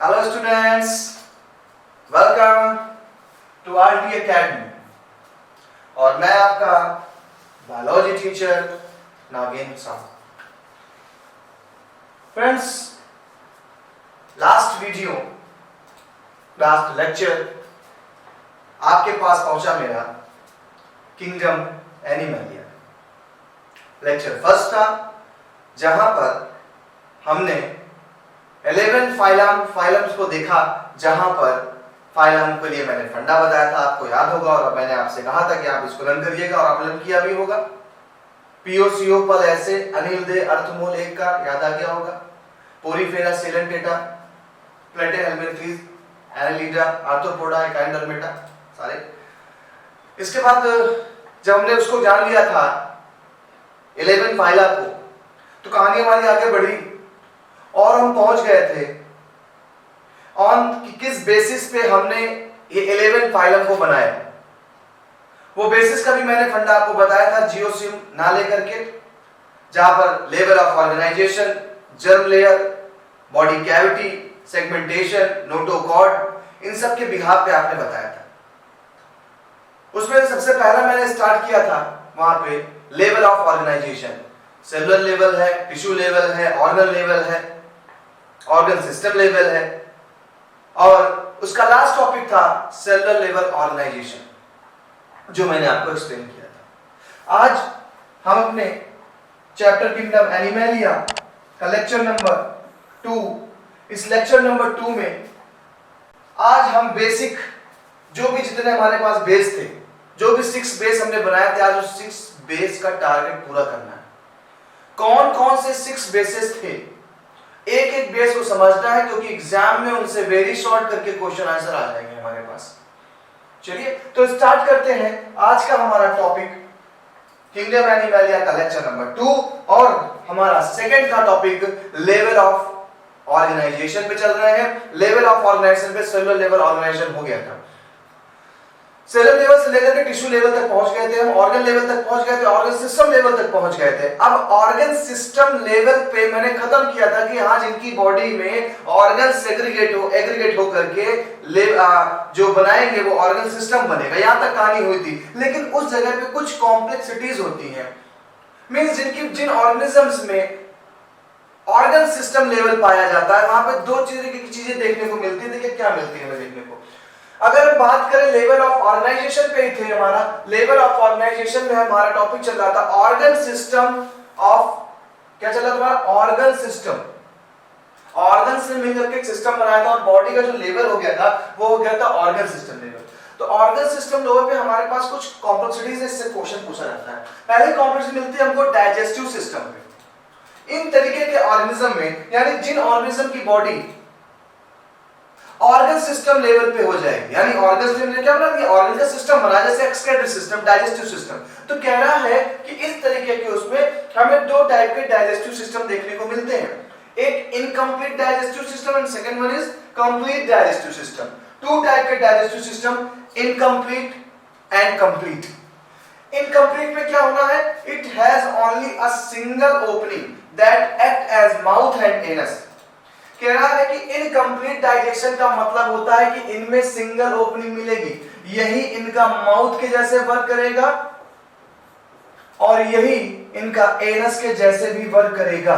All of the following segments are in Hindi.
Hello students, welcome to RT academy. और मैं आपका biology teacher Nagendra Sahu. Friends, last lecture आपके पास पहुंचा मेरा किंगडम एनिमलिया। लेक्चर फर्स्ट था जहां पर हमने 11 फाइलम्स को देखा, जहां पर फाइलम के लिए मैंने फंडा बताया था, आपको याद होगा। और मैंने आपसे कहा था कि आप इसको रन करिएगा और आपने रन किया भी होगा। पीओसीओ पल ऐसे अनिल दे अर्थमूल एक का याद आ गया होगा। पोरीफेरा सेलेंटेटा प्लेटे हेलमेंथ्रीज एनालिडा आर्थ्रोपोडा एकाइंडरमेटा सारे। इसके बाद जब हमने उसको जान लिया था 11 फाइला को, तो कहानी हमारी आगे बढ़ी और हम पहुंच गए थे ऑन किस बेसिस पे हमने ये 11 फाइलम को बनाया। वो बेसिस का भी मैंने फंडा आपको बताया था, जियोसिम ना लेकर के, जहां पर level of organisation, germ layer, body cavity, segmentation, notochord, इन सब के बिहाफ पे आपने बताया था। उसमें सबसे पहला मैंने स्टार्ट किया था वहां पे level of organisation. Cellular level है, टिश्यू लेवल है, ऑर्गन लेवल है, ऑर्गन सिस्टम लेवल है, और उसका लास्ट टॉपिक था सेलुलर लेवल ऑर्गेनाइजेशन, जो मैंने आपको एक्सप्लेन किया था। आज हम अपने चैप्टर किंगडम एनिमलिया का लेक्चर नंबर 2, इस लेक्चर नंबर 2 में आज हम बेसिक जो भी जितने हमारे पास बेस थे, जो भी 6 बेस हमने बनाए थे, आज उस 6 बेस का टारगेट पूरा करना है। कौन कौन से 6 बेसेस थे, एक एक बेस को समझना है, क्योंकि एग्जाम में उनसे वेरी शॉर्ट करके क्वेश्चन आंसर आ जाएंगे हमारे पास। चलिए तो स्टार्ट करते हैं आज का हमारा टॉपिक किंगडम एनिमलिया का लेक्चर नंबर 2, और हमारा सेकंड का टॉपिक लेवल ऑफ ऑर्गेनाइजेशन पे चल रहे हैं। लेवल ऑफ ऑर्गेनाइजेशन पे सेलुलर लेवल ऑर्गेनाइजेशन हो गया था। सेलुलर लेवल से लेकर के टिश्यू लेवल तक पहुंच गए थे, हम ऑर्गन लेवल तक पहुंच गए थे, ऑर्गन सिस्टम लेवल तक पहुंच गए थे। अब ऑर्गन सिस्टम लेवल पे मैंने खत्म किया था कि हाँ, जिनकी बॉडी में ऑर्गन एग्रीगेट हो करके जो बनाएंगे वो ऑर्गन सिस्टम बनेगा, यहां तक कहानी हुई थी। लेकिन उस जगह पे कुछ कॉम्प्लेक्सिटीज होती हैं, मींस जिन ऑर्गेनिजम्स में ऑर्गन सिस्टम लेवल पाया जाता है, वहां पे दो चीजें देखने को मिलती है। देखिए क्या मिलती है देखने को। अगर हम बात करें लेवल ऑफ ऑर्गेनाइजेशन पे ही थे, हमारा लेवल ऑफ ऑर्गेनाइजेशन में हमारा टॉपिक चल रहा था ऑर्गन सिस्टम ऑफ, क्या चल रहा था हमारा, ऑर्गन सिस्टम। ऑर्गन से मिलकर के एक सिस्टम बनाया था और बॉडी का जो लेवल हो गया था वो हो गया था ऑर्गन सिस्टम लेवल। तो ऑर्गन सिस्टम लेवल पे हमारे पास कुछ कॉम्प्लेक्सिटीज है, इससे क्वेश्चन पूछा जाता है। पहली कॉम्प्लेक्सिटी मिलती है हमको डाइजेस्टिव सिस्टम में। इन तरीके के ऑर्गेनिज्म में, यानी जिन ऑर्गेनिज्म की बॉडी ऑर्गन सिस्टम लेवल पे हो जाएगी, यानी ऑर्गन सिस्टम ने क्या बना दिया, ऑर्गन का सिस्टम बना, जैसे एक्सक्रीटरी सिस्टम, डाइजेस्टिव सिस्टम। तो कह रहा है कि इस तरीके के उसमें हमें दो टाइप के डाइजेस्टिव सिस्टम देखने को मिलते हैं, एक incomplete digestive system and second one is complete digestive system. Two type के digestive system, incomplete and complete. Incomplete में क्या होना है, it has only a single opening that act as mouth and anus. कह रहा है कि इनकम्प्लीट डाइजेशन का मतलब होता है कि इनमें सिंगल ओपनिंग मिलेगी, यही इनका माउथ के जैसे वर्क करेगा और यही इनका एनस के जैसे भी वर्क करेगा।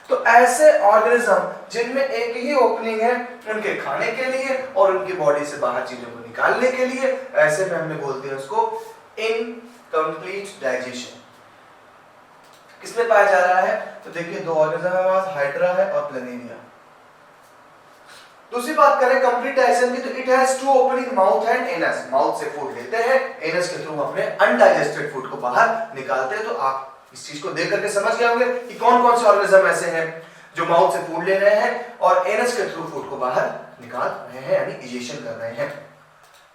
तो ऐसे ऑर्गेनिज्म जिनमें एक ही ओपनिंग है उनके खाने के लिए और उनकी बॉडी से बाहर चीजों को निकालने के लिए, ऐसे में हमने बोलते हैं उसको इनकम्प्लीट डाइजेशन। किसमें पाया जा रहा है, तो देखिए दो ऑर्गेनिज्म है हमारे पास, हाइड्रा है और प्लेनेरिया। दूसरी बात करें कंप्लीट डाइजेशन की, तो it has two opening, mouth and anus. Mouth से फूड लेते हैं, एनस के थ्रू अपने अनडाइजेस्टेड फूड को बाहर निकालते हैं। तो आप इस चीज को देख करके समझ गए होंगे कि कौन कौन से ऑर्गेनिज्म ऐसे हैं जो माउथ से फूड ले रहे हैं और एनस के थ्रू फूड को बाहर निकाल रहे हैं, यानी इजेशन कर रहे हैं।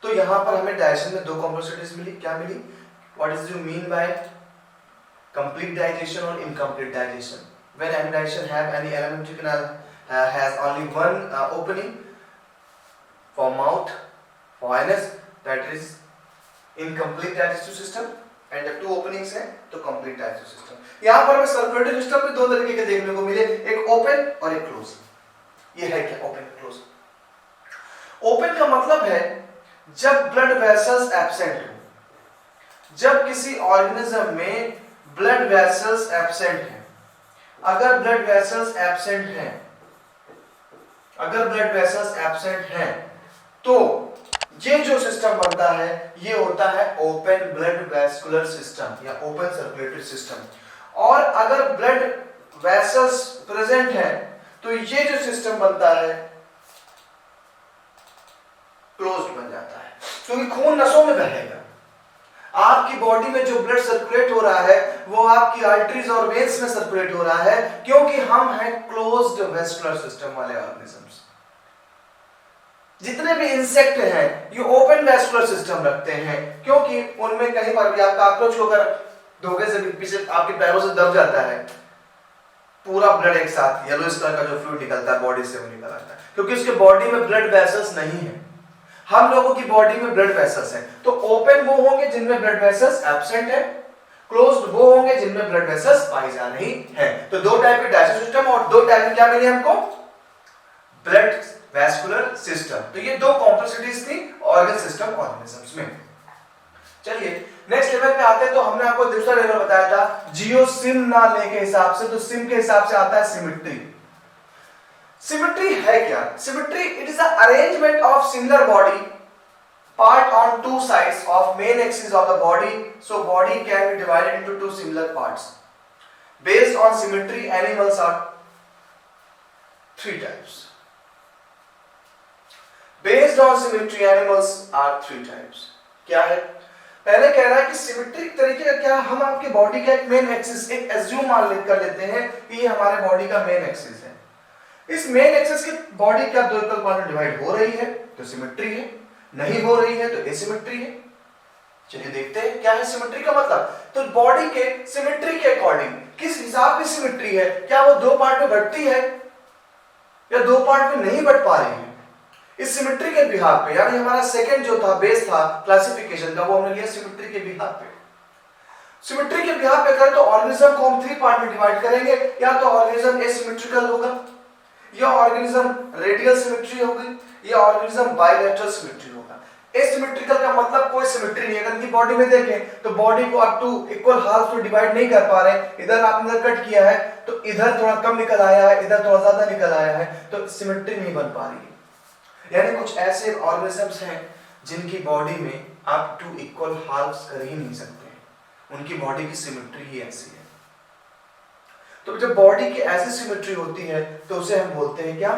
तो यहां पर हमें डाइजेशन में दो कॉम्प्लेक्सिटीज मिली। क्या मिली, what is you mean by complete digestion or incomplete digestion? When any digestion have any alimentary canal has only one opening for mouth, for anus, that is incomplete digestive system, and the two openings है तो complete digestive system। यहाँ पर हमें सर्कुलेटरी सिस्टम में दो तरीके के देखने को मिले, एक ओपन और एक क्लोज। ये है क्या, ओपन क्लोज। ओपन का मतलब है जब ब्लड वेसल्स एब्सेंट हो, जब किसी ऑर्गेनिज्म में ब्लड वेसल्स एब्सेंट हैं। अगर ब्लड वेसल्स एब्सेंट हैं, अगर ब्लड वेसल्स एब्सेंट हैं तो ये जो सिस्टम बनता है ये होता है ओपन ब्लड वेस्कुलर सिस्टम या ओपन सर्कुलेटरी सिस्टम। और अगर ब्लड वेसल्स प्रेजेंट है तो ये जो सिस्टम बनता है क्लोज्ड बन जाता है, क्योंकि खून नसों में बहेगा। आपकी बॉडी में जो ब्लड सर्कुलेट हो रहा है वो आपकी आर्टरीज और वेन्स में सर्कुलेट हो रहा है, क्योंकि हम हैं क्लोज्ड वेस्कुलर सिस्टम वाले ऑर्गेनिजम्स। जितने भी इंसेक्ट हैं ये ओपन वेस्कुलर सिस्टम रखते हैं, क्योंकि उनमें कहीं पर भी आप काकरोच को अगर धोखे से पीछे आपके पैरों से दब जाता है, पूरा ब्लड एक साथ येलोइश कलर का जो फ्लूइड निकलता है बॉडी से वो निकल आता है, क्योंकि उसके बॉडी में ब्लड वेसल्स नहीं है। हम लोगों की बॉडी में ब्लड वेसल्स हैं। तो ओपन वो होंगे जिनमें ब्लड वेसल्स एब्सेंट है, क्लोज्ड वो होंगे जिनमें ब्लड वेसल्स पाई जा रही है। तो दो टाइप के डाइजेस्टिव सिस्टम और दो टाइप में क्या मिली हमको, ब्लड वेस्कुलर सिस्टम। तो ये दो कॉम्प्लेक्सिटीज थी ऑर्गन सिस्टम ऑर्गेनिजम्स में। चलिए नेक्स्ट लेवल पे आते हैं। तो हमने आपको दूसरा लेवल बताया था जियो सिम ना ले के हिसाब से, तो सिम के हिसाब से आता है सिमेट्री। सिमेट्री है क्या? Symmetry it is the arrangement of similar body part on two sides of main axis of the body, so body can be divided into two similar parts. Based on symmetry animals are three types. Based on symmetry, animals are three types. क्या है? पहले कह रहा है कि सिमेट्रिक तरीके का क्या, हम आपके बॉडी का एक मेन एक्सिस एक एज्यूम कर लेते हैं कि ये हमारे बॉडी का मेन एक्सिस है। इस मेन एक्सिस की बॉडी क्या दो इक्वल पार्ट में डिवाइड हो रही है तो सिमेट्री है, नहीं हो रही है तो एसिमेट्री है। चलिए देखते हैं क्या है सिमेट्री का मतलब। तो बॉडी के सिमेट्री के अकॉर्डिंग किस हिसाब की सिमेट्री है, क्या वो दो पार्ट में बढ़ती है या दो पार्ट में नहीं बढ़ पा रही है। इस सिमेट्री के बिहाफ पे, यानी हमारा सेकंड जो था बेस था क्लासिफिकेशन का, वो हमने लिया सिमेट्री के बिहाफ पे। सिमेट्री के बिहाफ पे करें तो ऑर्गेनिज्म को हम थ्री पार्ट में डिवाइड करेंगे, या तो ऑर्गेनिज्म एसिमेट्रिकल होगा, या ऑर्गेनिज्म रेडियल सिमेट्री होगी, या ऑर्गेनिज्म बाइलैटरल सिमेट्री होगा। एसिमेट्रिकल का मतलब कोई सिमेट्री नहीं है। अगर इनकी बॉडी में देखें तो बॉडी को अप टू इक्वल हाफ में डिवाइड नहीं कर पा रहे। इधर आपने कट किया है तो इधर थोड़ा कम निकल आया है, इधर थोड़ा ज्यादा निकल आया है, तो सिमेट्री नहीं बन पा रही है। यानी कुछ ऐसे ऑर्गेनिजम्स हैं जिनकी बॉडी में आप टू इक्वल हाल्व्स कर ही नहीं सकते, उनकी बॉडी की सिमेट्री ही ऐसी है। तो जब बॉडी की ऐसी सिमेट्री होती है तो उसे हम बोलते हैं क्या,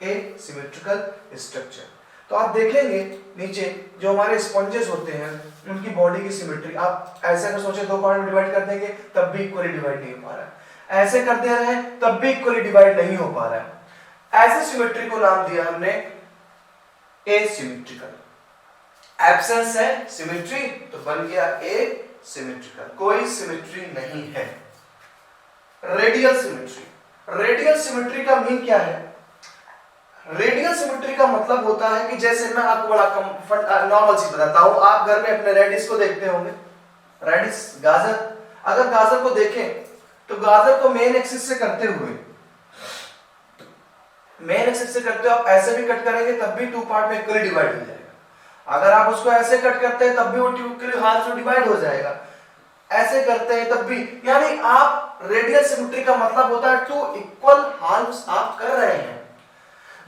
ए सिमेट्रिकल स्ट्रक्चर। तो आप देखेंगे नीचे जो हमारे स्पंजेस होते हैं उनकी बॉडी की सिमेट्री, आप ऐसे अगर सोचे दो पार्ट में डिवाइड कर देंगे तब भी इक्वली डिवाइड नहीं हो पा रहा है, ऐसे कर दे रहे हैं तब भी इक्वली डिवाइड नहीं हो पा रहा है। ऐसे सिमेट्री को नाम दिया हमने एसिमेट्रिकल। एब्सेंस है सिमेट्री तो बन गया ए सिमेट्रिकल, कोई सिमेट्री नहीं है। Radial symmetry. रेडियल सिमेट्री का मीन क्या है? रेडियल सिमेट्री का मतलब होता है कि जैसे मैं आपको बड़ा नॉर्मल चीज बताता हूं, आप घर में अपने रेडिस को देखते होंगे, रेडिस गाजर, अगर गाजर को देखें तो गाजर को मेन एक्सिस से करते हुए, मेन एक्सिस से करते हो आप ऐसे भी कट करेंगे तब भी टू पार्ट में इक्वली डिवाइड हो जाएगा। अगर आप उसको ऐसे कट करते हैं तब भी वो इक्वली हाफ में डिवाइड हो जाएगा, ऐसे करते हैं तब भी। यानी आप रेडियल सिमेट्री का मतलब होता है टू इक्वल हाल्व्स आप कर रहे हैं,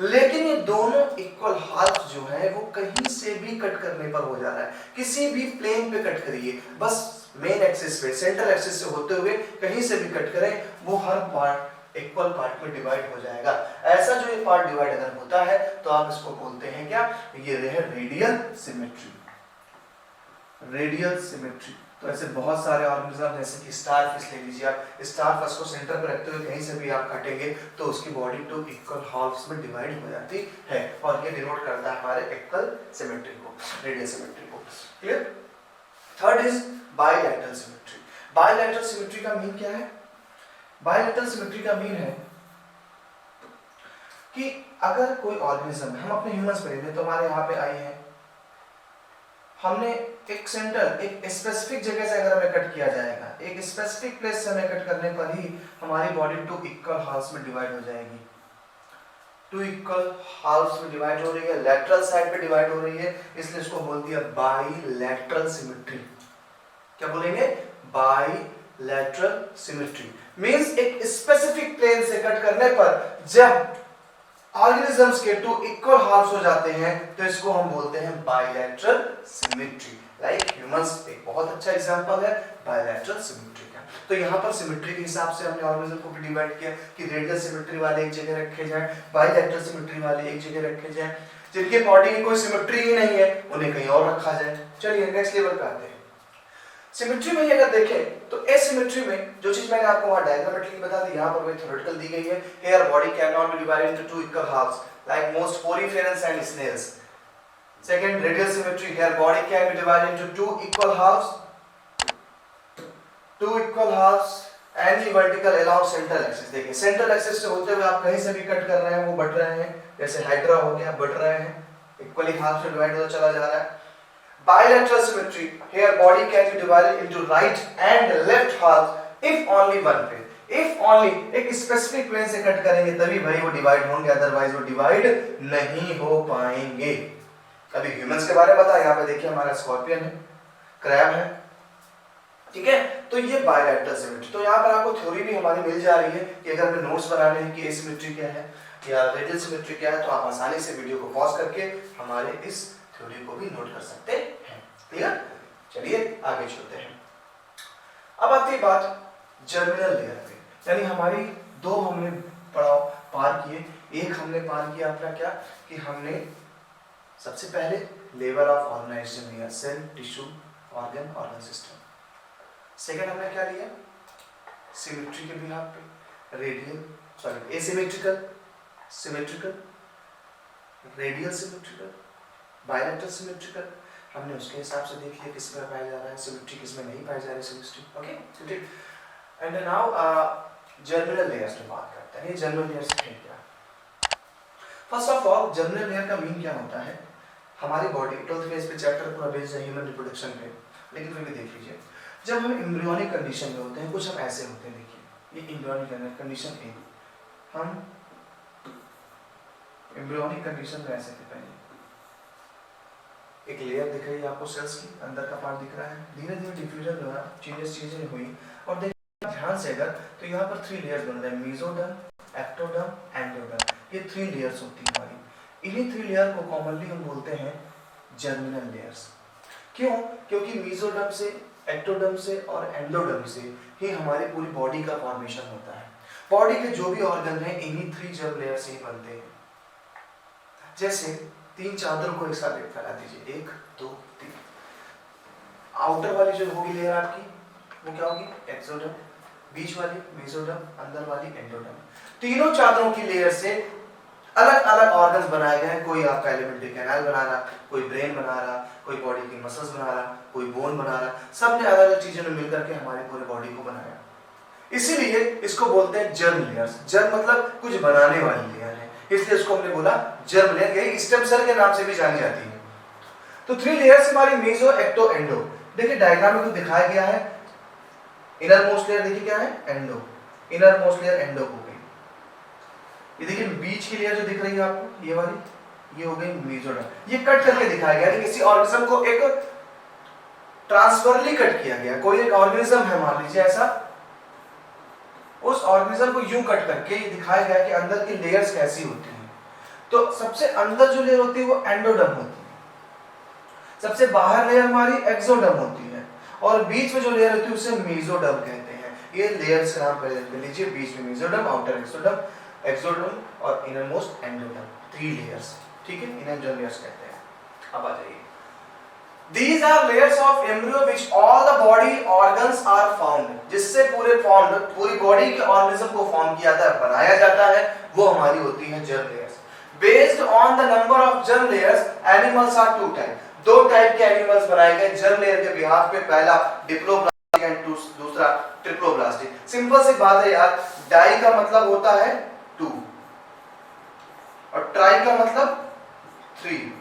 लेकिन ये दोनों इक्वल हाल्व्स जो है वो कहीं से भी कट करने पर हो जा रहा है। किसी भी प्लेन पे कट करिए, बस मेन एक्सिस पे, सेंट्रल एक्सिस से होते हुए कहीं से भी कट करें, वो हर पार्ट इक्वल पार्ट में डिवाइड हो जाएगा। ऐसा जो ये पार्ट डिवाइड अगर होता है तो आप इसको बोलते हैं क्या, ये है रेडियल सिमेट्री। Radial symmetry. तो ऐसे बहुत सारे ऑर्गेनिज्म जैसे कि स्टार फिश ले लीजिए आप, स्टार फिश को सेंटर पर रखते हुए कहीं से भी आप काटेंगे तो उसकी बॉडी टू इक्वल हाल्व्स में डिवाइड हो जाती है, और ये डिनोट करता है हमारे इक्वल सिमेट्री को, रेडियल सिमेट्री को। Clear? Third is bilateral symmetry. Bilateral symmetry का मीन क्या है? बाइलैटरल सिमेट्री का मीन है कि अगर कोई ऑर्गेनिज्म, हम अपने ह्यूमंस पे लेते तो हमारे यहाँ पे आई है, हमने एक सेंटर, एक स्पेसिफिक जगह से अगर हमें कट किया जाएगा, एक स्पेसिफिक प्लेस से हमें कट करने पर ही हमारी बॉडी टू इक्वल हाल्व्स में डिवाइड हो जाएगी। टू इक्वल हाल्फ्स में डिवाइड हो रही है, लेटरल साइड पे डिवाइड हो रही है, इसलिए इसको बोल दिया बाइलेटरल सिमेट्री। क्या बोलेंगे? बाइलेटरल सिमेट्री मींस एक स्पेसिफिक प्लेन से कट करने पर जब ऑर्गेनिजम्स के टू इक्वल हाल्फ्स हो जाते हैं तो इसको हम बोलते हैं बाइलेटरल सिमेट्री। लाइक ह्यूमंस एक बहुत अच्छा एग्जांपल है बाइलेटरल सिमेट्री का। तो यहाँ पर सिमेट्री के हिसाब से हमने ऑर्गेनिज्म को भी डिवाइड किया कि रेडियल सिमेट्री वाले एक जगह रखे जाएं, बाइलेटरल सिमेट्री वाले एक जगह रखे जाएं, जिनके बॉडी में कोई सिमेट्री ही नहीं है उन्हें कहीं और रखा जाए। चलिए नेक्स्ट लेवल पे आते हैं। सिमेट्री में अगर देखें तो एसिमेट्री में जो चीज मैंने आपको वहां डायग्रामेटिकली बता दी, यहाँ पर वही थ्योरेटिकल दी गई है। Here body can not be divided into two equal halves like most poriferans and snails. Second, radial symmetry, here body can be divided into two equal halves any vertical along central axis. देखिए सेंट्रल एक्सिस से होते हुए आप कहीं से भी कट कर रहे हैं वो बढ़ रहे हैं, जैसे हाइड्रा हो गया, बढ़ रहे हैं, इक्वली हाफ से डिवाइड होता चला जा रहा है। Bilateral symmetry, here body can be divided into right and left halves if only one plane. If only एक specific plane से कट करेंगे तभी भाई वो डिवाइड होंगे, अदरवाइज वो डिवाइड नहीं हो पाएंगे। अभी ह्यूमंस के बारे में बता, यहाँ पे देखिए हमारा स्कॉर्पियन है, क्रैब है, ठीक है। तो ये बायलैटरल सिमेट्री। तो यहाँ पर आपको थ्योरी भी हमारी मिल जा रही है कि अगर हमें नोट्स बनाने हैं कि एसिमेट्री क्या है या रेडियल सिमेट्री क्या है तो आप आसानी से वीडियो को पॉज करके हमारे इस थ्योरी को भी नोट कर सकते हैं। क्लियर? चलिए आगे चलते हैं। अब आती है बात जर्मिनल लेयर पे, यानी हमारी दो हमने पड़ाव पार किए। एक हमने पार किया अपना क्या कि हमने सबसे पहले लेवल ऑफ ऑर्गेनाइजेशन लिया, cell, tissue, organ system. Second हमने क्या लिया? सिमेट्री के बिहाफ पे, asymmetrical, symmetrical, radial symmetrical, bilateral symmetrical. हमने उसके हिसाब से देख लिया किसमें पाया जा रहा है सिमेट्री, किसमें नहीं पाई जा रही सिमेट्री। ओके, ठीक। एंड नाउ जर्मिनल लेयर्स पे बात करते हैं। ये जर्मिनल लेयर्स है क्या? First of all germinal layer का मीन क्या होता है? हमारी बॉडी 12th फेज पे चैप्टर पूरा बेस्ड है ह्यूमन रिप्रोडक्शन पे, लेकिन फिर भी देख लीजिए जब हम एम्ब्रियोनिक कंडीशन में होते हैं कुछ हम ऐसे होते हैं। देखिए ये एम्ब्रियोनिक कंडीशन है, हम एम्ब्रियोनिक कंडीशन में ऐसे थे। पहले एक लेयर दिख रही है आपको सेल्स की, अंदर का पार्ट दिख रहा है, धीरे धीरे डिफ्यूजन जो है चेंजेस हुई और देखिए ध्यान से अगर तो यहाँ पर 3 लेयर्स बन रहे हैं, मेसोडर्म, एक्टोडर्म, एंडोडर्म। ये 3 लेयर्स होती है हमारी। इन्हीं 3 लेयर को कॉमनली हम बोलते हैं जर्मिनल लेयर्स। क्यों? क्योंकि मेसोडर्म से, एक्टोडर्म से और एंडोडर्म से ही हमारी पूरी बॉडी का फॉर्मेशन होता है। बॉडी के जो भी ऑर्गन है इन्हीं 3 जर्म लेयर से ही बनते हैं। जैसे 3 चादरों को एक साथ फैला दीजिए, 1 2 3। आउटर वाली जो होगी लेयर आपकी वो क्या होगी? एक्सोडर्म, बीच वाली मेसोडर्म, अंदर वाली एंडोडर्म। तीनों चादरों की लेयर से अलग अलग ऑर्गन्स बनाए गए हैं। कोई आपका एलिमेंट्री कैनाल बना रहा, कोई ब्रेन बना रहा, कोई बॉडी की मसल्स बना रहा, कोई बोन बना रहा। सबने अलग अलग चीजों ने मिलकर के हमारी पूरी बॉडी को बनाया। इसीलिए इसको बोलते हैं जर्म लेयर्स। जर्म मतलब कुछ बनाने वाली लेयर है, इसलिए इसको हमने बोला जर्म लेयर। यही स्टेम सेल के नाम से भी जानी जाती है। तो 3 लेयर्स हमारी मेसो, एक्टो, एंडो। देखिए डायग्राम में तो दिखाया गया है। इनर मोस्ट लेयर देखिए क्या है? Endo. Inner most layer endo हो गई। ये देखिए बीच की लेयर जो दिख रही है आपको, ये वाली, ये हो गई मेसोडर्म। ये कट करके दिखाया गया है, किसी ऑर्गेनिज्म को एक ट्रांसफरली कट किया गया। कोई एक ऑर्गेनिज्म है मान लीजिए ऐसा, उस ऑर्गेनिज्म को यूं कट करके ये दिखाया गया कि अंदर की लेयर्स कैसी होती हैं। तो सबसे अंदर जो लेयर होती है वो एंडोडर्म होती है, सबसे बाहर लेयर हमारी एक्सोडर्म होती है और बीच में जो लेयर होती है उसे मेसोडर्म कहते हैं। ये लेयर्स का नाम पहले लीजिए, बीच में मेसोडर्म, आउटर एक्सोडर्म और इनर मोस्ट एंडोडर्म। 3 लेयर्स, ठीक है, इन्हें जर्म लेयर्स कहते हैं। अब आ जाइए, These are layers of embryo which all the body organs are found, जिससे पूरी बॉडी के ऑर्गेनिज्म को फॉर्म किया जाता है, बनाया जाता है, वो हमारी होती है germ layers. Based on the number of germ layers, animals are 2 type। 2 type के एनिमल्स बनाए गए जर्म लेयर के बिहाफ पे। पहला डिप्लोब्लास्टिक एंड दूसरा ट्रिप्लोब्लास्टिक। सिंपल सी बात है यार, डाई का मतलब होता है 2 और ट्राई का मतलब 3,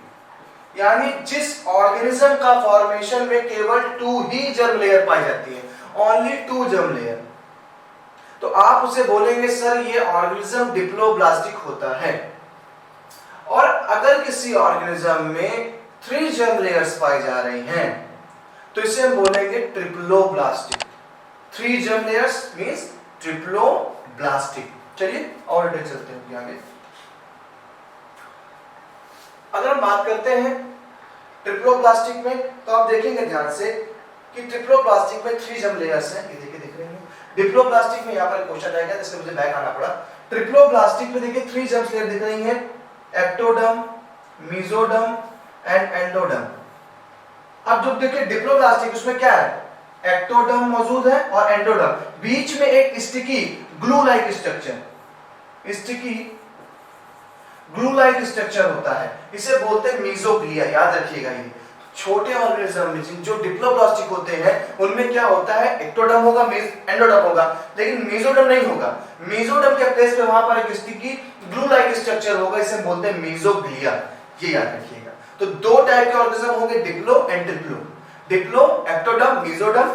यानी जिस ऑर्गेनिज्म का फॉर्मेशन में केवल 2 ही जर्म लेयर पाई जाती है, ओनली 2 जर्म लेयर, तो आप उसे बोलेंगे सर ये ऑर्गेनिज्म डिप्लोब्लास्टिक होता है। किसी ऑर्गेनिज्म में 3 जर्म लेयर्स पाई जा रही हैं तो इसे हम बोलेंगे triploblastic. 3 germ layers means triploblastic. चलिए और डिटेल चलते हैं आगे। अगर हम बात करते हैं ट्रिप्लोब्लास्टिक में तो आप देखेंगे ध्यान से कि ट्रिप्लोब्लास्टिक में 3 जर्म लेयर्स हैं। ये देखिए दिख रहे हैं। डिप्लोब्लास्टिक में यहाँ पर क्वेश्चन आएगा जिससे मुझे बैक आना पड़ा। ट्रिप्लोब्लास्टिक में देखिए 3 जर्म लेयर दिख रही हैं, एक्टोडर्म, मेसोडर्म एंड एंडोडर्म। अब जो देखिए डिप्लोब्लास्टिक उसमें क्या है, एक्टोडर्म मौजूद है और एंडोडर्म, बीच में एक sticky glue like structure, sticky glue like structure होता है, इसे बोलते हैं मेसोग्लिया। याद रखिएगा ये छोटे ऑर्गेनिज्म में जो डिप्लोब्लास्टिक होते हैं उनमें क्या होता है, एक्टोडर्म होगा, एंडोडर्म होगा, लेकिन मेसोडर्म नहीं होगा। मेसोडर्म के प्लेस पे वहां पर एक स्टिकी ग्लू लाइक स्ट्रक्चर होगा, इसे बोलते हैं मेसोग्लिया। ये याद रखिएगा। तो 2 टाइप के ऑर्गेनिज्म होंगे, diplo and triplo. Diplo ectoderm mesoderm,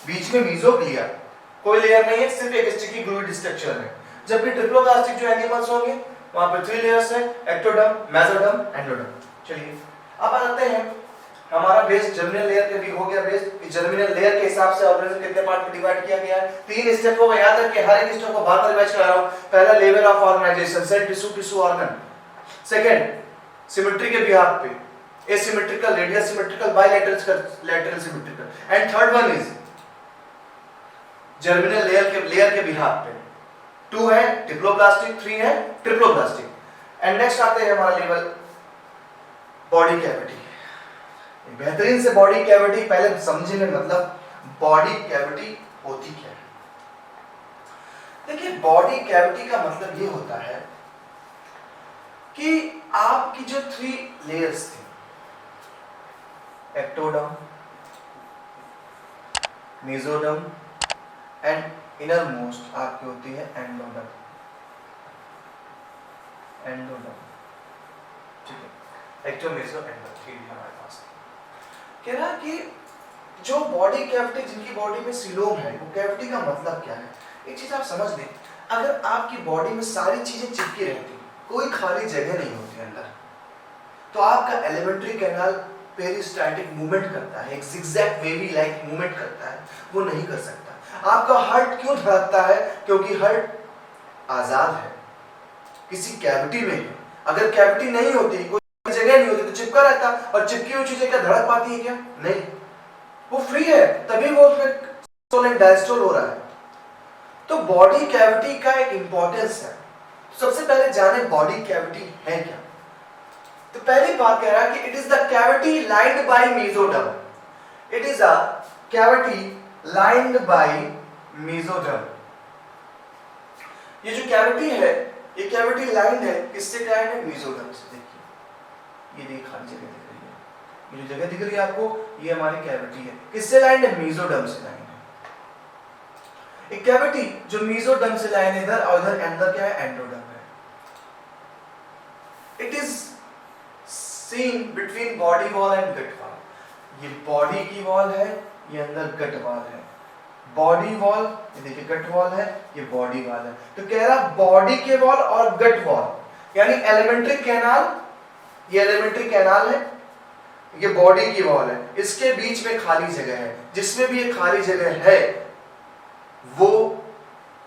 बीच में मेसोग्लिया, कोई लेयर नहीं है, सिर्फ एक स्टिकी ग्लूइड स्ट्रक्चर है। जबकि ट्रिप्लोब्लास्टिक जो एनिमल्स होंगे वहां पर 3 लेयर्स है, एक्टोडर्म, मेसोडर्म, एंडोडर्म। चलिए अब आ जाते हैं हमारा बेस जर्मिनल लेयर पे भी हो गया। बेस जर्मिनल लेयर के हिसाब से ऑर्गेनिज्म कितने पार्ट में डिवाइड किया गया है, 3 स्टेप होगा। याद रखिए हर एक स्टेप को बार-बार रिवाइज करा रहा हूं। पहला level of organisation, cell tissue, tissue organ. Second symmetry के बिहाफ पे, asymmetrical, radial symmetrical, bilateral, lateral symmetrical. And third one is germinal layer के बिहाफ पे। 2 है डिप्लोब्लास्टिक, 3 है ट्रिप्लोब्लास्टिक। एंड नेक्स्ट आते हैं हमारा लेवल बॉडी कैविटी। बेहतरीन से बॉडी कैविटी पहले समझेंगे, मतलब बॉडी कैविटी होती क्या है। देखिए बॉडी कैविटी का मतलब ये होता है कि आपकी जो 3 लेयर्स थी, ectoderm, mesoderm and inner most आपकी होती है एंडोडर्म। एंडोडर्म, ठीक है, एक्टो, मेसो, एंडो, 3 हमारे पास कह रहा कि जो बॉडी कैविटी, जिनकी बॉडी में सीलोम है, वो कैविटी का मतलब क्या है। एक चीज आप समझ लें, अगर आपकी बॉडी में सारी चीजें चिपकी रहती, कोई खाली जगह नहीं होती अंदर, तो आपका एलिमेंट्री कैनाल पेरिस्टाल्टिक मूवमेंट करता है, एक जिगजैग वेवी लाइक मूवमेंट करता है, वो नहीं कर सकता। आपका हार्ट क्यों धड़कता है, क्योंकि हार्ट आजाद है, किसी कैविटी में है। अगर कैविटी नहीं होती, कोई जगह नहीं होती, तो चिपका रहता, और चिपकी हुई चीजें क्या धड़क पाती है क्या, नहीं, वो फ्री है, तभी वो डायस्टोल एंड डायस्टोल हो रहा है। तो बॉडी कैविटी का एक इंपॉर्टेंस है। सबसे पहले जाने बॉडी कैविटी है क्या। तो पहली बात कह रहा है कि it is the cavity lined bye mesoderm. It is a cavity lined bye mesoderm. ये जो कैविटी है, ये कैविटी लाइन्ड है, किससे लाइन्ड है, मेसोडर्म से। देखिए ये देखिए खाली जगह दिख रही है, ये जो जगह दिख रही है आपको, ये हमारी कैविटी है, किससे लाइन्ड है, मेसोडर्म से लाइन्ड है। एक कैविटी जो मेसोडर्म से लाइन्ड है इधर, और इधर अंदर क्या है, एंडोडर्म है। It is seen between body wall and gut wall. ये बॉडी की वॉल है, ये अंदर गट वॉल है। बॉडी वॉल, ये देखिए गट वॉल है, ये बॉडी वॉल है। तो कह रहा बॉडी के वॉल और गट वॉल, यानी एलिमेंट्री कैनाल, ये एलिमेंट्री कैनाल है, ये बॉडी की वॉल है, इसके बीच में खाली जगह है, जिसमें भी ये खाली जगह है वो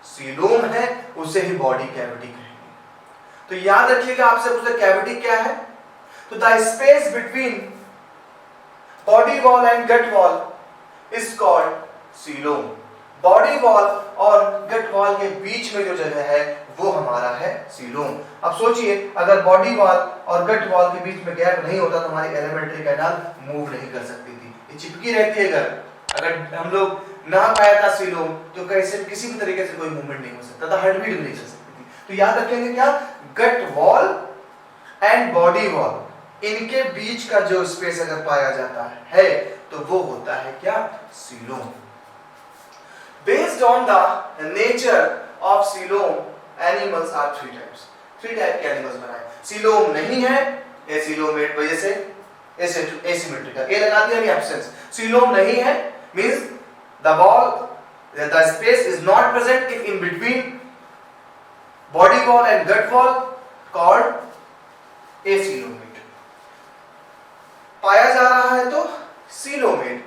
सीलोम है, उसे ही बॉडी कैविटी कहेंगे। तो याद रखिएगा, आपसे पूछा कैविटी क्या है, तो the space between body wall and gut wall is called coelom. Body wall और गट वॉल के बीच में जो जगह है वो हमारा है सीलोम। अब सोचिए, अगर बॉडी वॉल और गट वॉल के बीच में गैप नहीं होता तो हमारी एलिमेंट्री कैनाल मूव नहीं कर सकती थी, ये चिपकी रहती है। अगर हम लोग ना पाया था सीलोम तो कैसे किसी भी तरीके से कोई मूवमेंट नहीं हो सकता था, हार्ट बीट नहीं चल सकती थी। तो याद रखेंगे क्या, gut wall and body wall, इनके बीच का जो स्पेस अगर पाया जाता है तो वो होता है क्या, coelom. Based on the nature of coelom, animals are 3 types. 3 type के एनिमल्स बनाए। सीलोम नहीं है, एसिलोमेट वजह से एसिमेट्रिकल, ए लगा दिया, यानी एब्सेंस। सीलोम नहीं है means the wall, the space is not present in between body wall and gut wall, called acoelomate. जा रहा है तो सीलोमेट,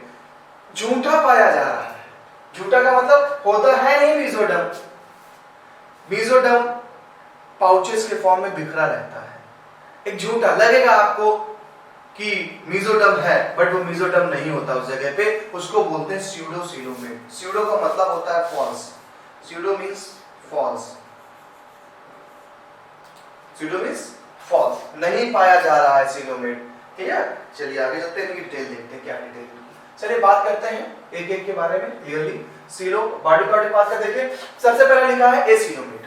झूठा पाया जा रहा है। झूठा का मतलब होता है नहीं मेसोडर्म। मेसोडर्म पाउचेस के फॉर्म में बिखरा रहता है। एक झूठा लगेगा आपको कि मेसोडर्म है, बट वो मेसोडर्म नहीं होता उस जगह पे, उसको बोलते हैं स्यूडो सीलोमेट। स्यूडो का मतलब होता है false, pseudo means false, pseudo means false, नहीं पाया जा रहा है सीलोमेट। ठीक है, चलिए आगे चलते हैं, इनकी डिटेल देखते हैं क्या डिटेल। चलिए बात करते हैं एक एक के बारे में क्लियरली। सीलो बॉडी पार्ट की बात करते देखिए, सबसे पहले लिखा है ए सीलोमेट,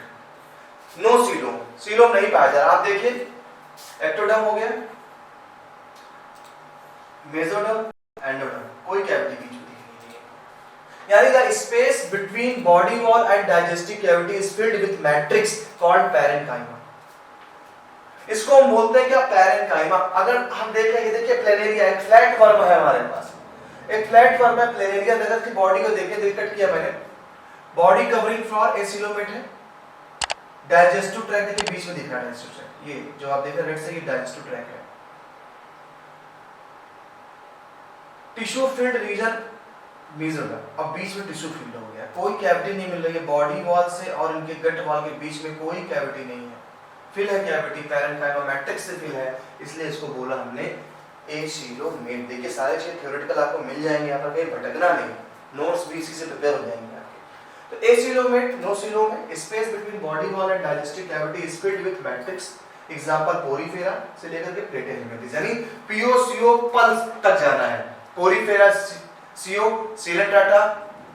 नो सीलोम, सीलोम नहीं पाया जा रहा। आप देखिए एक्टोडर्म हो गया, मेसोडर्म, एंडोडर्म, कोई कैविटी बीच में नहीं है। यानी the space between body wall and digestive cavity is filled with matrix called parenchyma. इसको हम बोलते हैं क्या, पैरेन्काइमा। अगर हम देखें, ये देखिए प्लेनेरिया, एक फ्लैट वर्म है हमारे पास, एक फ्लैट वर्म है प्लेनेरिया। अगर की बॉडी को देखें, कट किया मैंने, बॉडी कवरिंग फ्लोर ए सीलोमेट है, डाइजेस्टिव ट्रैक्ट के बीच में दिख रहा है डाइजेस्टिव ट्रैक्ट, ये जो आप देख रहे हैं रेड से, ये डाइजेस्टिव ट्रैक्ट है। टिश्यू फील्ड रीजन मेसोडर्म, अब बीच में टिश्यू फील्ड हो गया, कोई कैविटी नहीं मिल रही है बॉडी वॉल से और इनके गट वॉल के बीच में कोई कैविटी नहीं है। फिल है कैविटी, पैरेन्काइमा मैट्रिक्स से फिल है, इसलिए इसको बोला हमने ए सीलोमेट। देखिए सारे चीज थ्योरेटिकल आपको मिल जाएंगे, यहाँ पर कहीं भटकना नहीं, नोट्स भी इसी से प्रिपेयर हो जाएंगे आपके। तो ए सीलोमेट, नो सीलोम है, space between body wall and digestive cavity is filled with matrix, example Porifera से लेकर के प्लेटे हेलमिंथिस, यानी पीओ सीओ पल तक जाना है। पोरीफेरा, सीओ, सीलेंट्राटा,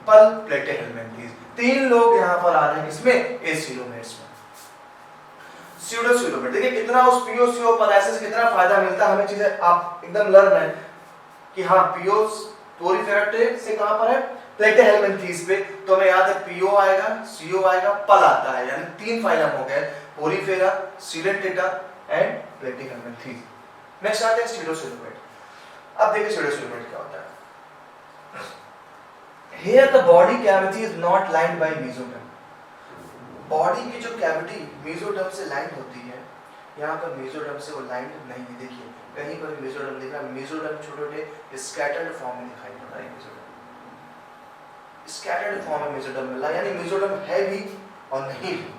पल, प्लेटे हेलमिंथिस, तीन लोग यहाँ पर आ रहे हैं किसमें, ए सीलोमेट्स में। स्यूडो सीलोमेट, देखिए कितना उस पीओ सीओ पलाइसिस कितना फायदा मिलता है हमें, चीजें आप एकदम लर्न है कि हाँ पीओ पोरीफेरा से कहां पर है, प्लेटे हेलमिंथिस पे, तो हमें याद है पीओ आएगा, सीओ आएगा, पल आता है, यानी तीन फाइलम हो गए, पोरीफेरा, सीलेंट्रेटा एंड प्लेटे हेलमिंथिस। नेक्स्ट आते हैं स्यूडो सीलोमेट। अब देखिए स्यूडो सीलोमेट क्या होता है। Here the body cavity is not lined by mesoderm. Body की जो कैविटी मेसोडर्म से लाइन होती है, यहाँ पर मेसोडर्म से वो लाइन नहीं है। देखिए कहीं पर मेसोडर्म दिख रहा है, मेसोडर्म छोटे-छोटे स्कैटर्ड फॉर्म में दिखाई पड़ रहा है। मेसोडर्म स्कैटर्ड फॉर्म में मेसोडर्म मिला, यानी मेसोडर्म है भी और नहीं भी,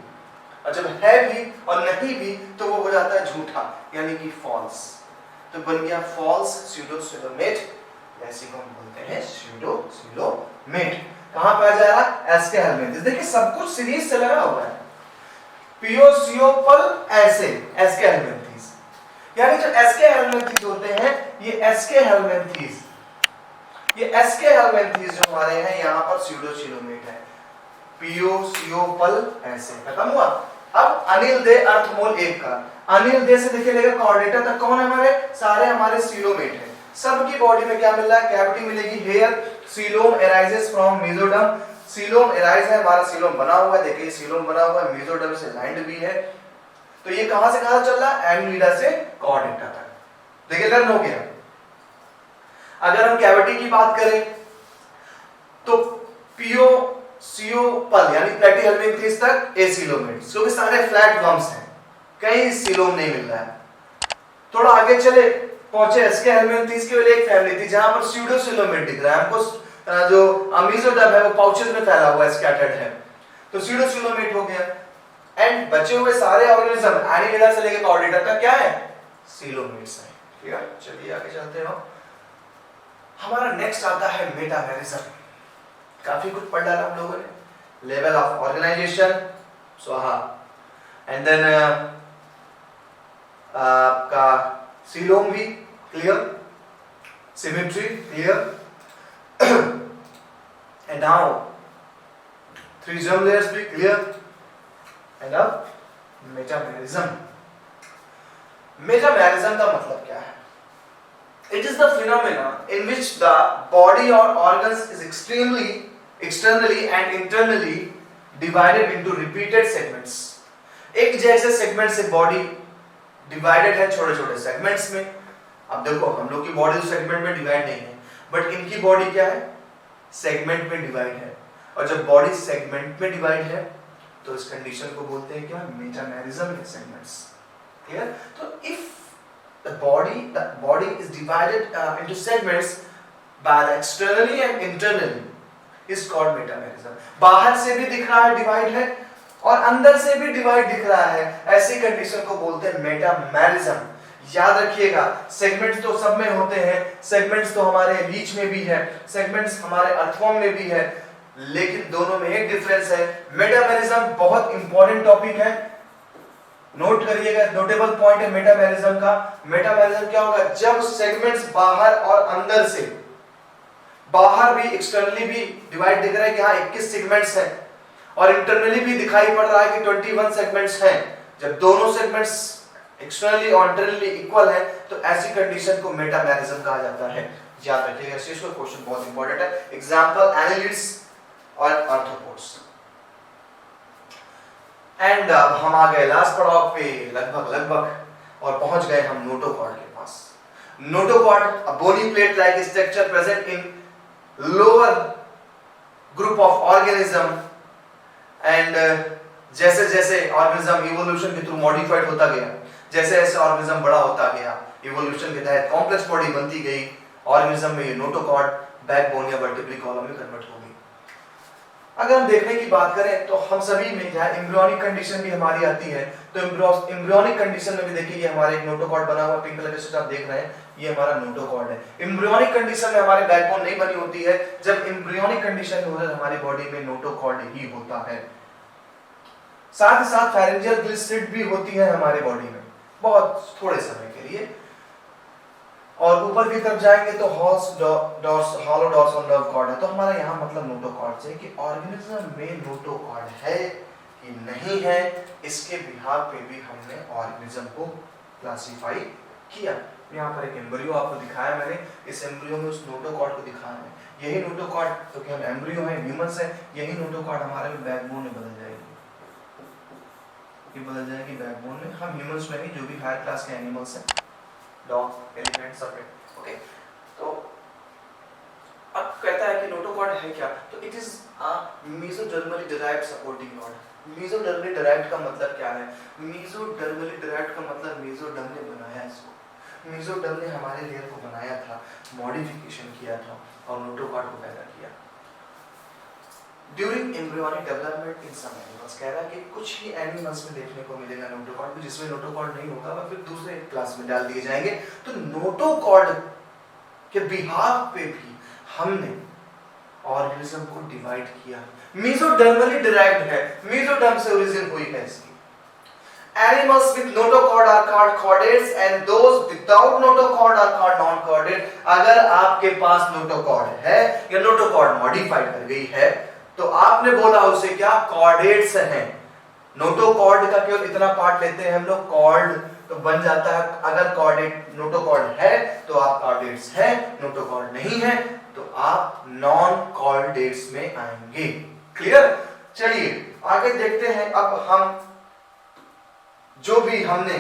और जब है भी और नहीं भी तो वो हो जाता है झूठा, यानी कि फॉल्स। तो बन गया फॉल्स स्यूडो सीलोमेट, ऐसे को हम बोलते हैं स्यूडो सीलोमेट। कहां पाया जा रहा है, एस्के हेलमिंथिस। देखिए सब कुछ सीरीज से लगा हुआ है, पीओ सीओ पल ऐसे, एस्के हेलमिंथिस, यानी जो एस्के हेलमिंथिस होते हैं, ये एस्के हेलमिंथिस, ये एस्के हेलमिंथिस जो हमारे हैं यहाँ पर स्यूडो सीलोमेट है। पीओ सीओ पल ऐसे खत्म हुआ। अब अनिल दे अर्थमोल एक का, अनिल दे से देखिए लेगा कोऑर्डिनेटर तक कौन है, हमारे सारे हमारे सीलोमेट है। सबकी बॉडी में क्या मिल रहा है, कैविटी मिलेगी। Here coelom arises from mesoderm, coelom arise है, हमारा सीलोम बना हुआ है, देखिए सीलोम बना हुआ है, मेसोडर्म से लाइंड भी है। तो ये कहां से कहां चल रहा है, एनिलिडा से कोऑर्डिनेटर तक। देखिए लर्न हो गया। अगर हम कैविटी की बात करें तो पीओ सीओ पल यानी प्लेटी हेलमिंथिस तक ए सीलोमेट, क्योंकि सारे फ्लैट वर्म्स हैं, कहीं सीलोम नहीं मिल रहा है। थोड़ा आगे चले पहुंचे एस्के हेलमिंथिस की एक फैमिली थी जहां पर स्यूडो सीलोमेट दिख रहा है हमको, जो मेसोडर्म है वो पाउचेस में फैला हुआ है, स्कैटर्ड है, तो स्यूडो सीलोमेट हो गया। एंड बचे हुए सारे ऑर्गेनिज्म एनिलिडा से लेकर कोऑर्डिनेटर तक क्या है, सीलोमेट्स है। ठीक है, चलिए आगे चलते हैं। हमारा नेक्स्ट आता है मेटामेरिज्म। काफी कुछ पढ़ डाला हम लोगों ने, लेवल ऑफ ऑर्गेनाइजेशन स्वाहा, एंड देन आपका सीलोम भी clear, symmetry clear, and now three germ layers be clear, and अब metamerism। metamerism का मतलब क्या है? It is the phenomena in which the body or organs is externally and internally divided into repeated segments। एक जैसे सेगमेंट से बॉडी डिवाइडेड है छोटे छोटे सेगमेंट्स में। अब देखो हम लोग की बॉडी सेगमेंट में डिवाइड नहीं है, बट इनकी बॉडी क्या है, सेगमेंट में डिवाइड है। और जब बॉडी सेगमेंट में डिवाइड है तो इस कंडीशन को बोलते हैं क्या, मेटामेरिज्म इन सेगमेंट्स। ठीक है, तो if the body is divided into segments by the externally and internally is called metamerism. बाहर से भी दिख रहा है डिवाइड है और अंदर से भी डिवाइड दिख रहा है, ऐसी कंडीशन को बोलते हैं मेटामेरिज्म। याद रखिएगा सेगमेंट्स तो सब में होते हैं, सेगमेंट्स तो हमारे लीच में भी है, सेगमेंट्स हमारे अर्थवॉर्म में भी है, लेकिन दोनों में एक डिफरेंस है। मेटामेरिज्म बहुत इंपॉर्टेंट टॉपिक है, नोट करिएगा, नोटेबल पॉइंट है मेटामेरिज्म का। मेटामेरिज्म क्या होगा? जब सेगमेंट्स बाहर और अंदर से, बाहर भी एक्सटर्नली भी डिवाइड दिख रहा है कि हाँ 21 सेगमेंट्स हैं और इंटरनली भी दिखाई पड़ रहा है कि 21 सेगमेंट्स हैं। जब दोनों सेगमेंट्स एक्सटर्नली और इंटरनली इक्वल है तो ऐसी कंडीशन को मेटामेरिज्म कहा जाता है। याद रखिएगा, इस क्वेश्चन बहुत इंपॉर्टेंट है। एग्जांपल एनालिड्स और आर्थ्रोपोड्स। एंड अब हम आ गए लास्ट पड़ाव पे लगभग और पहुंच गए हम नोटोकॉर्ड के पास। Notochord, a bony plate like structure present in lower group of organism and जैसे जैसे ऑर्गेनिज्म इवोल्यूशन के थ्रू मॉडिफाइड होता गया, जैसे जैसे ऑर्गेनिज्म बड़ा होता गया, इवोल्यूशन के तहत कॉम्प्लेक्स बॉडी बनती गई, ऑर्गेनिज्म में ये नोटोकॉर्ड बैकबोन या वर्टिब्रल कॉलम में कन्वर्ट हो गई। अगर हम देखने की बात करें तो हम सभी में जहाँ एम्ब्रियोनिक कंडीशन भी हमारी आती है, तो एम्ब्रियोनिक कंडीशन में भी देखिए ये हमारे एक नोटोकॉर्ड बना हुआ पिंक कलर से आप देख रहे हैं, ये हमारा नोटोकॉर्ड है। एम्ब्रियोनिक कंडीशन में हमारे बैकबोन नहीं बनी होती है, जब एम्ब्रियोनिक कंडीशन में होता है हमारी बॉडी में नोटोकॉर्ड ही होता है। साथ ही साथ फेरेंजियल ग्लिसरिड भी होती है हमारे बॉडी में बहुत थोड़े समय के लिए। और ऊपर की तरफ जाएंगे तो हॉलो डोर्सल नर्व कॉर्ड है। तो हमारा यहाँ मतलब नोटोकॉर्ड से कि ऑर्गेनिज्म में नोटोकॉर्ड है कि नहीं है, इसके बिहार पे भी हमने ऑर्गेनिज्म को क्लासिफाई किया। यहाँ पर एक एम्ब्रियो आपको दिखाया मैंने, इस एम्ब्रियो में उस नोटोकॉर्ड को दिखाया है। यही नोटोकॉर्ड, क्योंकि हम एम्ब्रियो हैं, ह्यूमंस हैं, यही नोटोकॉर्ड हमारे बैकबोन में बदल जाएगी, ये बदल जाएगी बैकबोन में। हम ह्यूमंस में नहीं, जो भी हायर क्लास के एनिमल्स हैं, डॉग, एलिफेंट, सब में। ओके, तो अब कहता है कि नोटोकॉर्ड है क्या? तो it is a मेसोडर्मली derived supporting node. मेसोडर्मली derived का मतलब क्या है? मेसोडर्मली डिराइव्ड का मतलब मेसोडर्म ने बनाया इसको। मेसोडर्म ने हमारे लेयर को बनाया था, मॉडिफिकेशन किया था और नोटोकॉर्ड को पैदा किया। During embryonic development in some animals, कह रहा है कि कुछ ही एनिमल्स में देखने को मिलेगा नोटोकॉर्ड, जिसमें नोटोकॉर्ड नहीं होगा वह फिर दूसरे क्लास में डाल दिए जाएंगे। तो नोटोकॉर्ड के बिहाफ पे भी हमने ऑर्गेनिज्म को डिवाइड किया। मेसोडर्मली डिराइव्ड है, मेसोडर्म से ओरिजिन हुई है इसकी। Animals with notochord are called chordates and those without notochord are called non-chordate। अगर आपके पास नोटोकॉर्ड है या नोटोकॉर्ड मॉडिफाइड कर गई है तो आपने बोला उसे क्या? कॉर्डेट्स हैं। नोटोकॉर्ड का केवल इतना पार्ट लेते हैं हम लोग, कॉर्ड तो बन जाता है। अगर कॉर्डेट नोटोकॉर्ड है तो आप कॉर्डेट्स हैं, नोटोकॉर्ड नहीं है तो आप नॉन कॉर्डेट्स में आएंगे। क्लियर? चलिए आगे देखते हैं। अब हम जो भी हमने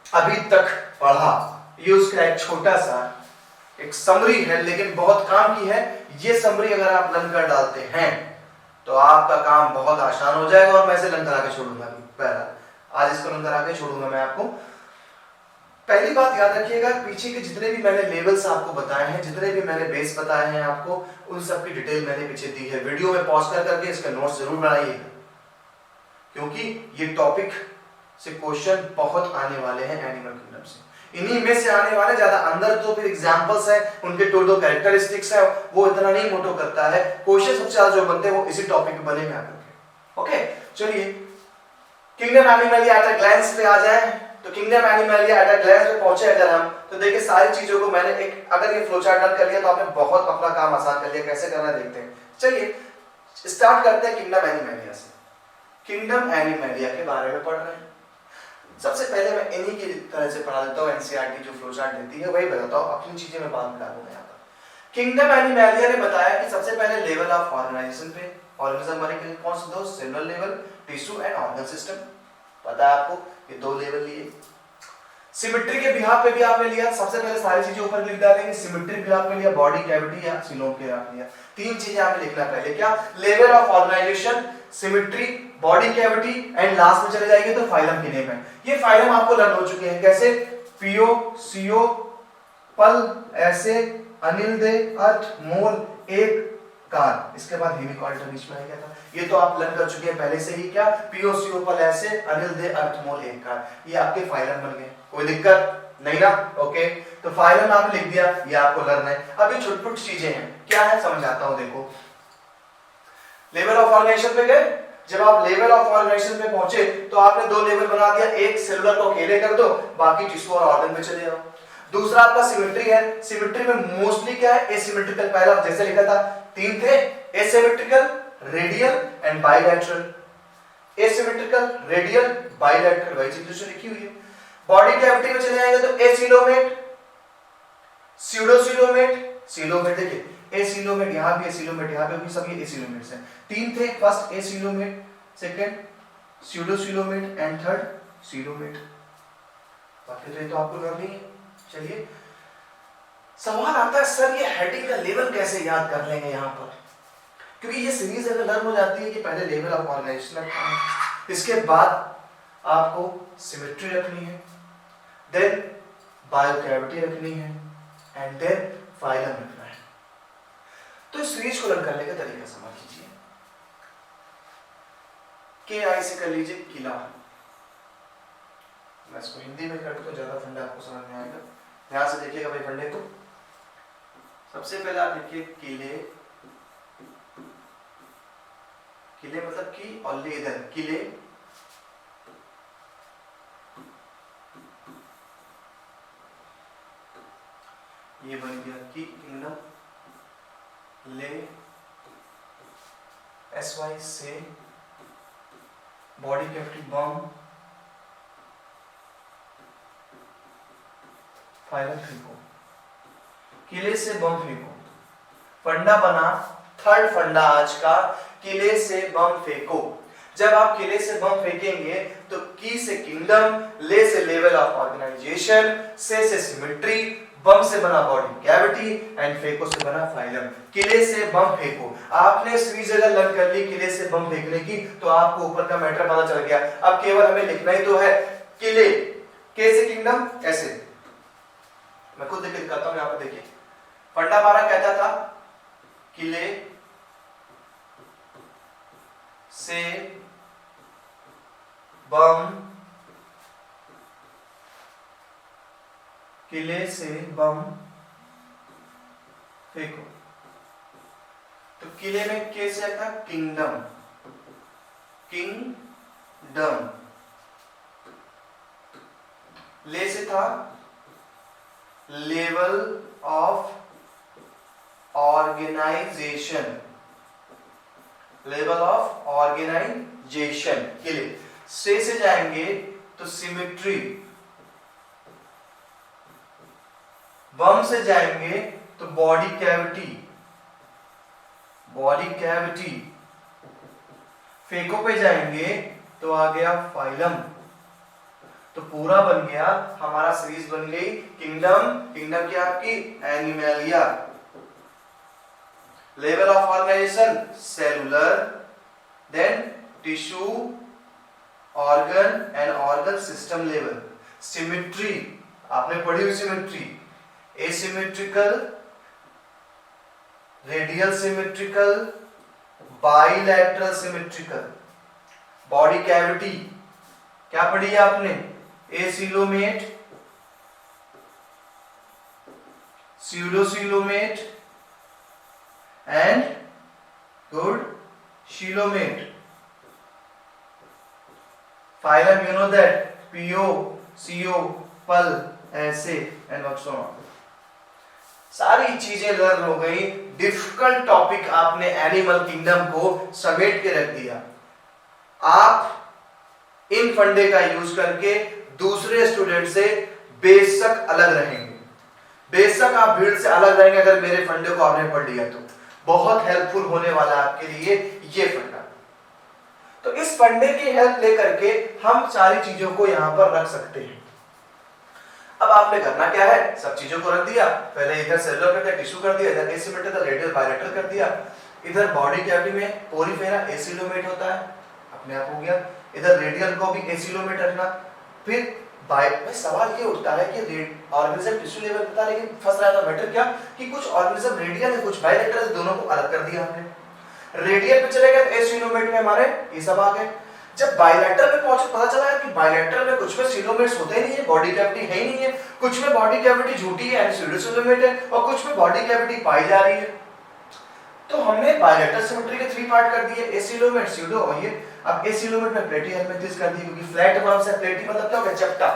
अभी तक पढ़ा, ये उसका एक छोटा सा एक समरी है, लेकिन बहुत काम की है। ये समरी अगर आप लर्न कर डालते हैं तो आपका काम बहुत आसान हो जाएगा। और मैं इसे लर्न करा के छोड़ूंगा, पहला आज इसको लर्न करा के छोड़ूंगा मैं आपको। पहली बात याद रखिएगा, पीछे के जितने भी मैंने लेवल्स आपको बताए हैं, जितने भी मैंने बेस बताए हैं आपको, उन सब की डिटेल मैंने पीछे दी है। वीडियो में पॉज कर करके इसका नोट्स जरूर बनाइएगा, क्योंकि ये टॉपिक से क्वेश्चन बहुत आने वाले हैं एनिमल किंगडम से। इन्हीं में से आने वाले, ज्यादा अंदर तो फिर एग्जांपल्स हैं, उनके टोटल कैरेक्टरिस्टिक्स है, वो इतना नहीं मोटो करता है। क्वेश्चन सबसे ज्यादा जो बनते हैं वो इसी टॉपिक पे बने हैं आपके। ओके, चलिए kingdom animalia at a glance पे आ जाए। तो kingdom animalia at a glance पे पहुंचे अगर हम, तो देखिए सारी चीजों को मैंने एक, अगर ये फ्लो चार्ट डन कर लिया तो आपने बहुत अपना काम आसान कर लिया। कैसे करना है देखते हैं। चलिए स्टार्ट करते हैं किंगडम एनिमलिया से। किंगडम एनिमलिया के बारे में पढ़ रहे हैं। सबसे पहले मैं इन्हीं की तरह से पढ़ा देता हूँ, एनसीईआरटी जो फ्लो चार्ट देती है वही बताता हूँ, अपनी चीजें मैं बाद में डालूंगा यहाँ पर। किंगडम एनिमलिया ने बताया कि सबसे पहले लेवल ऑफ ऑर्गेनाइजेशन पे, ऑर्गेनिज्म बने के लिए कौन से दो? Cellular level, tissue and organ system. पता है आपको, ये दो लेवल लिए। सिमेट्री के बिहाफ पे भी आपने लिया, सबसे पहले सारी चीजें ऊपर लिख डालेंगे। सिमेट्री बिहाफ में लिया, बॉडी कैविटी या सिलोम के बिहाफ लिया। तीन चीजें आपने लिखना पहले, क्या? Level of organisation, symmetry, body cavity and last में चले जाएंगे तो फाइलम की नेम है। ये फाइलम आपको लर्न हो चुके हैं। कैसे? पियो सीओ पल ऐसे अनिल दे अर्थ मोल एक कार, इसके बाद हेमिकॉल्टर बीच में आ गया था। ये तो आप लर्न कर चुके हैं पहले से ही। क्या पियो सीओ पल ऐसे अनिल दे अर्थ मोल एक कार, ये आपके फाइलम बन गए। कोई दिक्कत नहीं ना? ओके, तो फाइलम आपने लिख दिया, ये आपको लर्न है। अब ये छोटी-छोटी चीजें हैं, क्या है समझाता हूं। देखो लेवल ऑफ ऑर्गेनाइजेशन पे गए, जब आप लेवल ऑफ ऑर्गेनाइजेशन पे पहुंचे तो आपने दो लेवल बना दिया, एक सेलुलर को अकेले कर दो, बाकी टिश्यू और ऑर्गन पे चले जाओ। दूसरा आपका सिमेट्री है, सिमेट्री में मोस्टली क्या है, एसिमेट्रिकल। पहला जैसे लिखा था तीन थे, asymmetrical, radial and bilateral. Asymmetrical, radial, bilateral, वही चीज जो लिखी हुई है। बॉडी कैविटी में चले जाएंगे तो एसिलोमेट, स्यूडोसिलोमेट, सिलोमेट, देखिए एसिलोमेट, यहां भी एसिलोमेट, यहां पे भी सब ये एसिलोमेट्स हैं। तीन थे, first acoelomate, second pseudocoelomate and third coelomate. बाकी तो ये तो आपको करनी है। चलिए सवाल आता है सर ये हेडिंग का लेवल कैसे याद कर लेंगे यहाँ पर, क्योंकि ये सीरीज अगर लर्न हो जाती है कि पहले लेवल ऑफ ऑर्गेनाइजेशन रखना है, इसके बाद आपको सिमेट्री रखनी है, देन बायोकैविटी रखनी है एंड देन फाइलम रखना है। तो इस सीरीज को लर्न करने का तरीका समझ लीजिए। के आई से कर लीजिए किला, मैं इसको हिंदी में कर दूं तो ज्यादा फंडा आपको समझ में आएगा। ध्यान से देखिएगा भाई फंडे को। सबसे पहले आप लिखिए किले, किले मतलब कि और ले इधर किले, ये बन गया की किंगडम, ले SY से बॉडी कैविटी बम, फाइलम फेंको, किले से बम फेंको। फंडा बना, थर्ड फंडा आज का, किले से बम फेंको। जब आप किले से बम फेंकेंगे तो की से किंगडम, ले से लेवल ऑफ ऑर्गेनाइजेशन, से सिमेट्री, बम से बना बॉडी कैविटी एंड फेंको से बना फाइलम। किले से बम फेंको, आपने सीरीज अगर लर्न कर ली किले से बम फेंकने की तो आपको ऊपर का मैटर पता चल गया। अब केवल हमें लिखना ही तो है किले, के से किंगडम, ऐसे मैं खुद देख दिखाता हूं। यहां पर देखिए फंडा हमारा कहता था किले से बम, किले से बम फेंको। तो किले में के से था किंगडम, किंगडम। ले से था level of organisation, level of organisation किले। से जाएंगे तो सिमेट्री, बम से जाएंगे तो बॉडी कैविटी, बॉडी कैविटी, फेंको पे जाएंगे तो आ गया फाइलम। तो पूरा बन गया हमारा सीरीज बन गई किंगडम, किंगडम क्या आपकी animalia, level of organisation cellular, then tissue, organ and organ system level, symmetry आपने पढ़ी हुई symmetry, asymmetrical, radial symmetrical, bilateral symmetrical, body cavity क्या पढ़ी है आपने, acoelomate, pseudocoelomate and good coelomate. Phylum you know that PO, CO, पल, ऐसे एंड so on। सारी चीजें लर्न हो गई। डिफिकल्ट टॉपिक आपने एनिमल किंगडम को समेट के रख दिया। आप इन फंडे का यूज करके दूसरे स्टूडेंट से बेशक अलग रहेंगे, बेशक आप भीड़ से अलग रहेंगे अगर मेरे फंडे को आपने पढ़ लिया तो। बहुत हेल्पफुल होने वाला आपके लिए ये फंडा। तो इस फंडे की हेल्प लेकर के हम सारी चीजों को यहां पर रख सकते हैं। अब आपने करना क्या है, सब चीजों को रख दिया। पहले इधर सेलुलर कर दिया, टिश्यू कर दिया, इधर एसिमेट्रिकल, रेडियल, बायलैटरल कर दिया। इधर बॉडी कैविटी में पोरीफेरा एसिलोमेट होता है, अपने आप हो गया। इधर रेडियल को भी एसिलोमेट रखना, फिर भाई सवाल ये उठता है कि ऑर्गेनिज्म टिश्यू लेवल पता, लेकिन फंस रहा था मैटर क्या कि कुछ ऑर्गेनिज्म रेडियल है कुछ बायलैटरल है, दोनों को अलग कर दिया हमने। रेडियल पे चले गए एसिलोमेट में हमारे ये सब आ गए। जब बायलैटरल पे पहुंचे पता चला कि बायलैटरल में कुछ में सीलोमेट्स होते ही नहीं है, बॉडी कैविटी है ही नहीं है, कुछ में बॉडी कैविटी झूठी है यानी स्यूडोसीलोमेट है और कुछ में बॉडी कैविटी पाई जा रही है। तो हमने बायलैटरल सिमेट्री के 3 पार्ट कर दिए, एसिलोमेट, स्यूडो और ये। अब एसिलोमेट में प्लेटी हेलमिंथेस कर दी क्योंकि फ्लैट वर्म से प्लेटी मतलब क्या हो गया चपटा।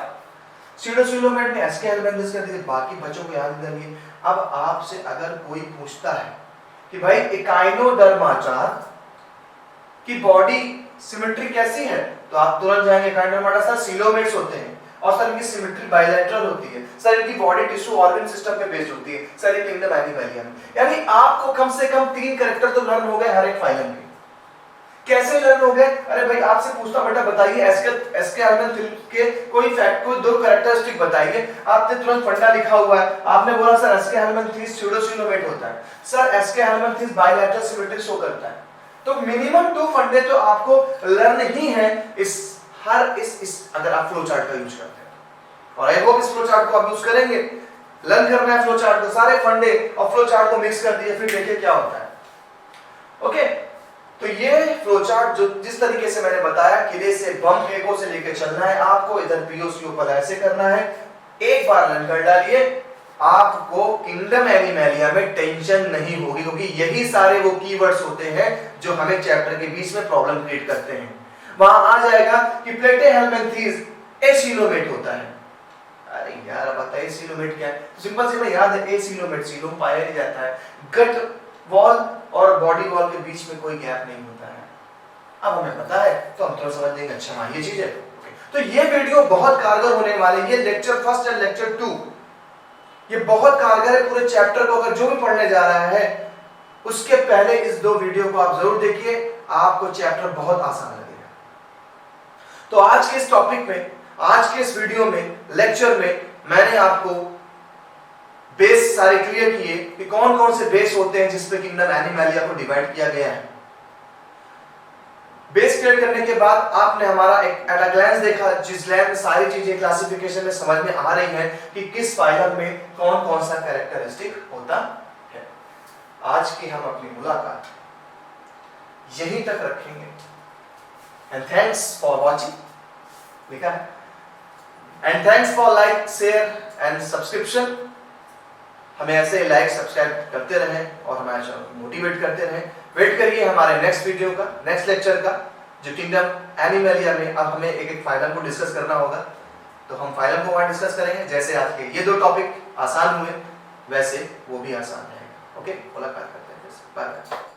स्यूडोसीलोमेट में एसके हेलमिंथेस कर दी, बाकी बच्चों को याद रखिए। अब आपसे अगर कोई पूछता है कि भाई एकाइनोडर्माटा की बॉडी सिमेट्री कैसी है, तो आप तुरंत जाएंगे एकाइनोडर्माटा सर सीलोमेट्स होते हैं और सर इनकी सिमेट्री बायलैटरल होती है, सर इनकी बॉडी टिश्यू ऑर्गन सिस्टम पे बेस्ड होती है, सर ये किंगडम एनिमलिया में। यानी आपको कम से कम 3 कैरेक्टर तो लर्न हो गए हर एक फाइलम के। कैसे लर्न हो गए? अरे भाई आपसे पूछता बेटा बताइए एसके हेलमिंथेस के कोई फैक्ट को 2 कैरेक्टरिस्टिक बताइए, आपने तुरंत फंडा लिखा हुआ है, आपने बोला सर एसके हेलमिंथेस स्यूडोसीलोमेट होता है, सर एसके हेलमिंथेस बायलैटरल सिमेट्री शो करता है। तो मिनिमम 2 फंडे तो आपको लर्न ही है इस अगर आप फ्लो चार्ट का यूज करते हैं। और आई होप इस फ्लो चार्ट को आप यूज करेंगे। लर्न करना है फ्लो चार्ट को, सारे फंडे और फ्लो चार्ट को मिक्स कर दिए, फिर देखिए क्या होता है। ओके, तो ये फ्लो चार्ट जो जिस तरीके से मैंने बताया, किले से बम फेंको से लेकर चलना है आपको, इधर पीओसीओ पर ऐसे करना है। एक बार लर्न कर डालिए, आपको किंगडम एनिमलिया में टेंशन नहीं होगी, क्योंकि यही सारे वो कीवर्ड्स होते हैं जो हमें चैप्टर के बीच में प्रॉब्लम क्रिएट करते हैं। वहां आ जाएगा कि प्लेटे हेलमिंथेस एसिलोमेट होता है। अरे यार अब बताइए एसिलोमेट क्या है? तो सिंपल सी याद है, एसिलोमेट सीलोम पाया नहीं जाता है, गट वॉल और बॉडी वॉल के बीच में कोई गैप नहीं होता है। अब हमें पता है तो हम थोड़ा समझ लेंगे, अच्छा हाँ ये चीज है। तो ये वीडियो बहुत कारगर होने वाली है, लेक्चर 1 और लेक्चर 2 ये बहुत कारगर है। पूरे चैप्टर को अगर जो भी पढ़ने जा रहा है उसके पहले इस 2 वीडियो को आप जरूर देखिए, आपको चैप्टर बहुत आसान लगेगा। तो आज के इस टॉपिक में, आज के इस वीडियो में, लेक्चर में मैंने आपको बेस सारे क्लियर किए कि कौन कौन से बेस होते हैं जिसपे किंगडम एनिमलिया को डिवाइड किया गया है। बेस क्लियर करने के बाद आपने हमारा एक एट अ ग्लैंस देखा, जिस ग्लैंस में सारी चीजें क्लासिफिकेशन में समझ में आ रही हैं कि किस फाइलम में कौन कौन सा कैरेक्टरिस्टिक होता है। आज की हम अपनी मुलाकात यहीं तक रखेंगे। एंड थैंक्स फॉर वॉचिंग, लिखा है, and thanks for like share and subscription. हमें ऐसे लाइक सब्सक्राइब करते रहें और हमारे चैनल को मोटिवेट करते रहें। वेट करिए हमारे नेक्स्ट वीडियो का, नेक्स्ट लेक्चर का, जो किंगडम एनिमलिया में अब हमें एक एक फाइलम को डिस्कस करना होगा। तो हम फाइलम को वहां डिस्कस करेंगे। जैसे आज के ये 2 टॉपिक आसान हुए वैसे वो भी आसान रहेगा। ओके, मुलाकात करते हैं, बाय बाय।